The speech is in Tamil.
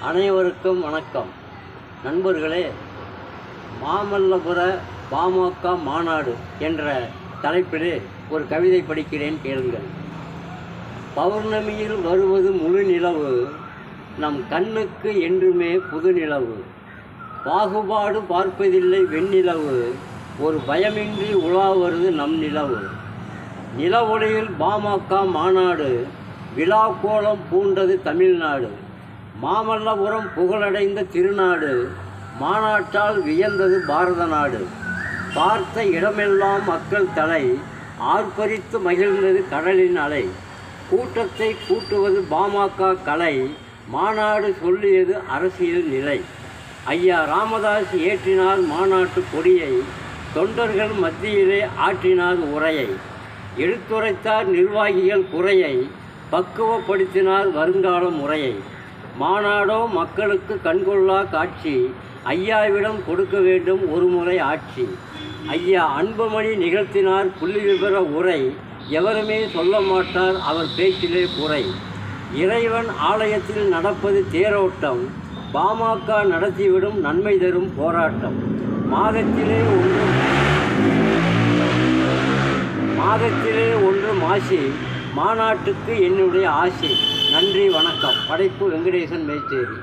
அனைவருக்கும் வணக்கம். நண்பர்களே, மாமல்லபுர பாமக மாநாடு என்ற தலைப்பிலே ஒரு கவிதை படிக்கிறேன், கேளுங்கள். பௌர்ணமியில் வருவது முழு நிலவு, நம் கண்ணுக்கு என்றுமே புது நிலவு. பாகுபாடு பார்ப்பதில்லை வெண்ணிலவு, ஒரு பயமின்றி உலா வருது நம் நிலவு. நிலவொளியில் பாமக மாநாடு, விழாக்கோலம் பூண்டது தமிழ்நாடு. மாமல்லபுரம் புகழடைந்த திருநாடு, மாநாட்டால் வியந்தது பாரத நாடு. பார்த்த இடமெல்லாம் மக்கள் தலை, ஆர்ப்பரித்து மகிழ்ந்தது கடலின் அலை. கூட்டத்தை கூட்டுவது பாமக கலை, மாநாடு சொல்லியது அரசியல் நிலை. ஐயா ராமதாஸ் ஏற்றினார் மாநாட்டு கொடியை, தொண்டர்கள் மத்தியிலே ஆற்றினார் உரையை. எடுத்துரைத்தார் நிர்வாகிகள் குறையை, பக்குவப்படுத்தினார் வருங்கால முறையை. மாநாடோ மக்களுக்கு கண்கொள்ளா காட்சி, ஐயாவிடம் கொடுக்க வேண்டும் ஒரு முறை ஆட்சி. ஐயா அன்புமணி நிகழ்த்தினார் புள்ளி விவர உரை, எவருமே சொல்ல மாட்டார் அவர் பேச்சிலே குறை. இறைவன் ஆலயத்தில் நடப்பது தேரோட்டம், பாமக நடத்திவிடும் நன்மை தரும் போராட்டம். மாதத்திலே ஒன்று மாசி, மாநாட்டுக்கு என்னுடைய ஆசை. நன்றி, வணக்கம். படைப்பு வெங்கடேசன் மேச்சேரி.